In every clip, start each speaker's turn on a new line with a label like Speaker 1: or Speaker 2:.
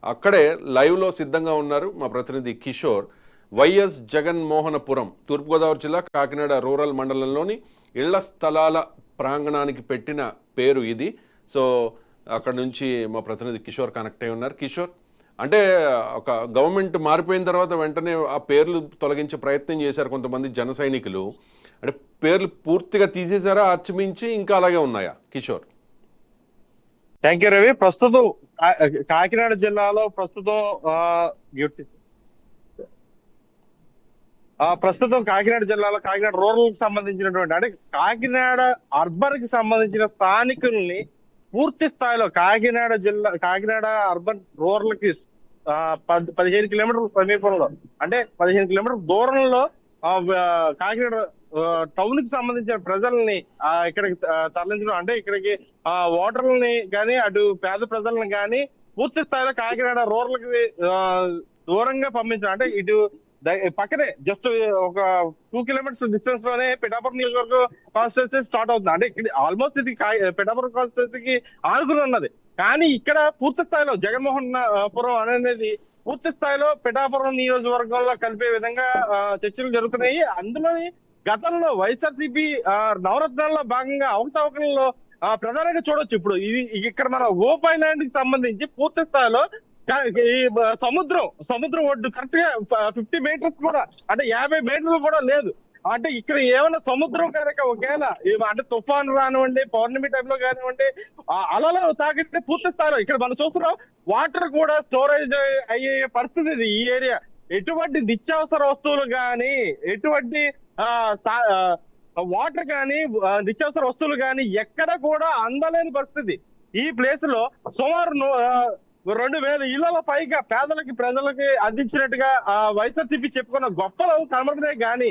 Speaker 1: అక్కడే లైవ్లో సిద్ధంగా ఉన్నారు మా ప్రతినిధి కిషోర్. వైఎస్ జగన్మోహనపురం తూర్పుగోదావరి జిల్లా కాకినాడ రూరల్ మండలంలోని ఇళ్ల స్థలాల ప్రాంగణానికి పెట్టిన పేరు ఇది. సో అక్కడ నుంచి మా ప్రతినిధి కిషోర్ కనెక్ట్ అయి ఉన్నారు. కిషోర్, అంటే ఒక గవర్నమెంట్ మారిపోయిన తర్వాత వెంటనే ఆ పేర్లు తొలగించే ప్రయత్నం చేశారు కొంతమంది జన సైనికులు. అంటే పేర్లు పూర్తిగా తీసేశారా, అర్చమించి ఇంకా అలాగే ఉన్నాయా కిషోర్?
Speaker 2: Thank you Ravi. ప్రస్తుతం కాకినాడ జిల్లాలో ప్రస్తుతం కాకినాడ జిల్లాలో కాకినాడ రూరల్ కి సంబంధించినటువంటి అంటే కాకినాడ అర్బన్ కి సంబంధించిన స్థానికుల్ని పూర్తి స్థాయిలో కాకినాడ అర్బన్ రూరల్ కి 15 కిలోమీటర్ల సమీపంలో అంటే 15 కిలోమీటర్ల దూరంలో కాకినాడ టౌన్ కి సంబంధించిన ప్రజల్ని ఇక్కడికి తరలించడం అంటే ఇక్కడికి ఓటర్లని కానీ అటు పేద ప్రజలను కానీ పూర్తి స్థాయిలో కాకినాడ రూరల్ కి దూరంగా పంపించడం అంటే ఇటు పక్కనే జస్ట్ ఒక 2 కిలోమీటర్స్ డిస్టెన్స్ లోనే పిఠాపురం నియోజకవర్గం కాన్స్టిట్యూన్సీ స్టార్ట్ అవుతుంది. అంటే ఇక్కడ ఆల్మోస్ట్ ఇది పిఠాపురం కాన్స్టిట్యూన్సీకి ఆనుకుని ఉన్నది. కానీ ఇక్కడ పూర్తి స్థాయిలో జగన్మోహన్ పురం అనేది పూర్తి స్థాయిలో పిఠాపురం నియోజకవర్గంలో కలిపే విధంగా చర్చలు జరుగుతున్నాయి. అందులోని గతంలో వైఎస్ఆర్సీపీ నవరత్నాల్లో భాగంగా అవకతవకలలో ప్రధానంగా చూడొచ్చు. ఇప్పుడు ఇది ఇక్కడ మన ఓప్ ఐలాండ్ కి సంబంధించి పూర్తి స్థాయిలో ఈ సముద్రం ఒడ్డు కరెక్ట్ గా 50 మీటర్స్ కూడా అంటే 50 మీటర్లు కూడా లేదు. అంటే ఇక్కడ ఏమైనా సముద్రం కనుక ఒకవేళ అంటే తుఫాను రానివ్వండి, పౌర్ణమి టైంలో కానివ్వండి, అలలో తాకితే పూర్తి స్థాయిలో ఇక్కడ మనం చూస్తున్నాం వాటర్ కూడా స్టోరేజ్ అయ్యే పరిస్థితి ఇది ఈ ఏరియా. ఎటువంటి నిత్యావసర వస్తువులు కానీ, ఎటువంటి వాటర్ కానీ, నిత్యావసర వస్తువులు కానీ ఎక్కడ కూడా అందలేని పరిస్థితి. ఈ ప్లేస్ లో సుమారు 2000 ఇళ్ల పైగా పేదలకి ప్రజలకి అందించినట్టుగా వైఎస్ఆర్సీపీ చెప్పుకున్న గొప్పలు కనబడుతున్నాయి. కానీ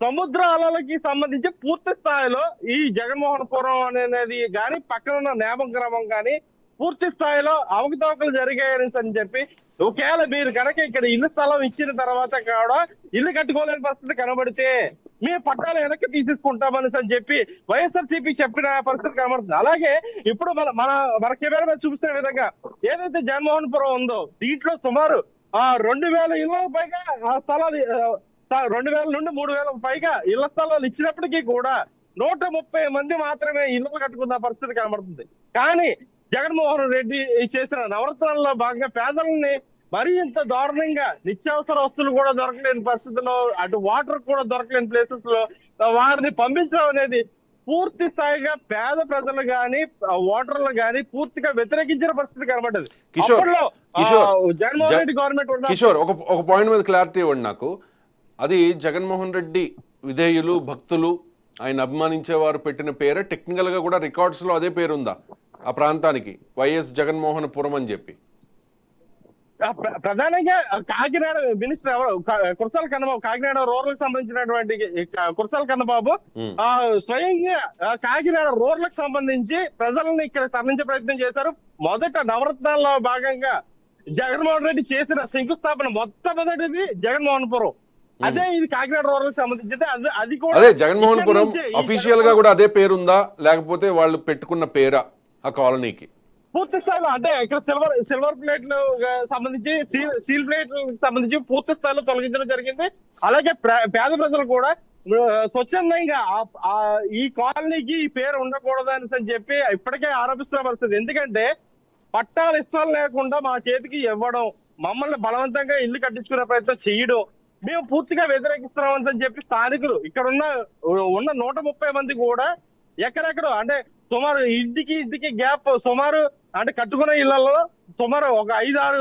Speaker 2: సముద్ర అలలకి సంబంధించి పూర్తి స్థాయిలో ఈ జగన్మోహనపురం అనేది కానీ పక్కన ఉన్న నేమం గ్రామం కానీ పూర్తి స్థాయిలో అవకతవకలు జరిగాయని చెప్పి ఒకవేళ మీరు కనుక ఇక్కడ ఇల్లు స్థలం ఇచ్చిన తర్వాత కూడా ఇల్లు కట్టుకోలేని పరిస్థితి కనబడితే మేము పట్టాలు వెనక్కి తీసేసుకుంటామని చెప్పి వైఎస్ఆర్సీపీ చెప్పిన పరిస్థితి కనబడుతుంది. అలాగే ఇప్పుడు మన కెమెరా మీద చూపిస్తున్న విధంగా ఏదైతే జగన్మోహనపురం ఉందో దీంట్లో సుమారు 2000 ఇళ్ల పైగా స్థలాలు 2000 నుండి 3000 పైగా ఇళ్ల స్థలాలు ఇచ్చినప్పటికీ కూడా 130 మంది మాత్రమే ఇళ్లు కట్టుకున్న పరిస్థితి కనబడుతుంది. కానీ జగన్మోహన్ రెడ్డి చేసిన నవరత్నాల్లో భాగంగా పేదలని మరీ ఇంత దారుణంగా నిత్యావసర వస్తువులు కూడా దొరకలేని పరిస్థితుల్లో, అటు వాటర్ కూడా దొరకలేని ప్లేసెస్ లో వారిని పంపించడం అనేది పూర్తి స్థాయిగా పేద ప్రజలు గాని ఓటర్లు గాని పూర్తిగా వ్యతిరేకించిన పరిస్థితి కనబడ్డది. జగన్మోహన్ రెడ్డి గవర్నమెంట్
Speaker 1: కిషోర్ ఒక పాయింట్ మీద క్లారిటీ ఇవ్వండి నాకు. అది జగన్మోహన్ రెడ్డి విధేయులు, భక్తులు, ఆయన అభిమానించేవారు పెట్టిన పేరే టెక్నికల్ గా కూడా రికార్డ్స్ లో అదే పేరుందా ఆ ప్రాంతానికి, వైఎస్ జగన్మోహనపురం అని చెప్పి?
Speaker 2: ప్రధానంగా కాకినాడ మినిస్టర్ ఎవరు కురసాల కన్నబాబు, కాకినాడ రూరల్ కి సంబంధించినటువంటి కురసాల కన్నబాబు స్వయంగా కాకినాడ రూరల్ కి సంబంధించి ప్రజలను ఇక్కడ తరలించే ప్రయత్నం చేశారు. మొదట నవరత్నాల్లో భాగంగా జగన్మోహన్ రెడ్డి చేసిన శంకుస్థాపన మొట్టమొదటిది జగన్మోహన్పురం. అదే ఇది కాకినాడ రూరల్ కి సంబంధించి అది కూడా
Speaker 1: అదే జగన్మోహన్పురం అఫీషియల్ గా కూడా అదే పేరుందా, లేకపోతే వాళ్ళు పెట్టుకున్న పేరా ఆ కాలనీకి?
Speaker 2: పూర్తి స్థాయిలో అంటే ఇక్కడ సిల్వర్ ప్లేట్లు సంబంధించి స్టీల్ ప్లేట్లకు సంబంధించి పూర్తి స్థాయిలో తొలగించడం జరిగింది. అలాగే పేద ప్రజలు కూడా స్వచ్ఛందంగా ఈ కాలనీకి ఈ పేరు ఉండకూడదని చెప్పి ఇప్పటికే ఆరోపిస్తున్న పరిస్థితి. ఎందుకంటే పట్టాలు ఇష్టాలు లేకుండా మా చేతికి ఇవ్వడం, మమ్మల్ని బలవంతంగా ఇల్లు కట్టించుకునే ప్రయత్నం చేయడం మేము పూర్తిగా వ్యతిరేకిస్తున్నామని చెప్పి స్థానికులు ఇక్కడ ఉన్న 130 మంది కూడా ఎక్కడెక్కడ అంటే సుమారు ఇంటికి గ్యాప్ సుమారు అంటే కట్టుకున్న ఇళ్లలో సుమారు ఒక 5-6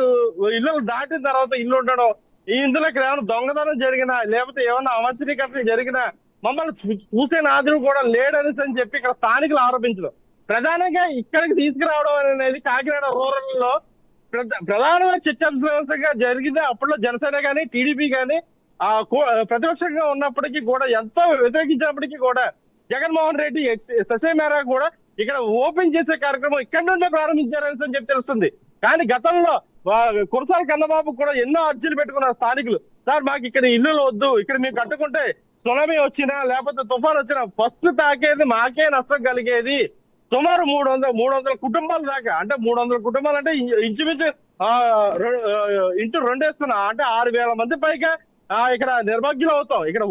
Speaker 2: ఇళ్లు దాటిన తర్వాత ఇల్లు ఉండడం, ఈ ఇందులో ఇక్కడ ఏమైనా దొంగతనం జరిగినా లేకపోతే ఏమైనా అవాంఛనీయకరణ జరిగినా మమ్మల్ని చూసే నాదుడు కూడా లేడని చెప్పి ఇక్కడ స్థానికులు ఆరోపించడం. ప్రధానంగా ఇక్కడికి తీసుకురావడం అనేది కాకినాడ రూరల్ లో ప్రధానమైన చర్చాంశంగా జరిగింది. అప్పట్లో జనసేన కానీ టీడీపీ కానీ ప్రతిపక్షంగా ఉన్నప్పటికీ కూడా ఎంతో వ్యతిరేకించినప్పటికీ కూడా జగన్మోహన్ రెడ్డి ససేమేరా కూడా ఇక్కడ ఓపెన్ చేసే కార్యక్రమం ఇక్కడ నుండే ప్రారంభించారని చెప్పి తెలుస్తుంది. కానీ గతంలో కురసాల కన్నబాబు కూడా ఎన్నో అర్జీలు పెట్టుకున్నారు స్థానికులు. సార్ మాకు ఇక్కడ ఇల్లులు వద్దు, ఇక్కడ మేము కట్టుకుంటే సునామీ వచ్చినా లేకపోతే తుఫాన్ వచ్చినా ఫస్ట్ తాకేది మాకే నష్టం కలిగేది. సుమారు 300 కుటుంబాల దాకా అంటే 300 కుటుంబాలు అంటే ఇంచుమించు ఇంటూ 2 వేస్తున్నా అంటే 6,000 మంది పైగా ఇక్కడ నిర్భాగ్యులు అవుతాం. ఇక్కడ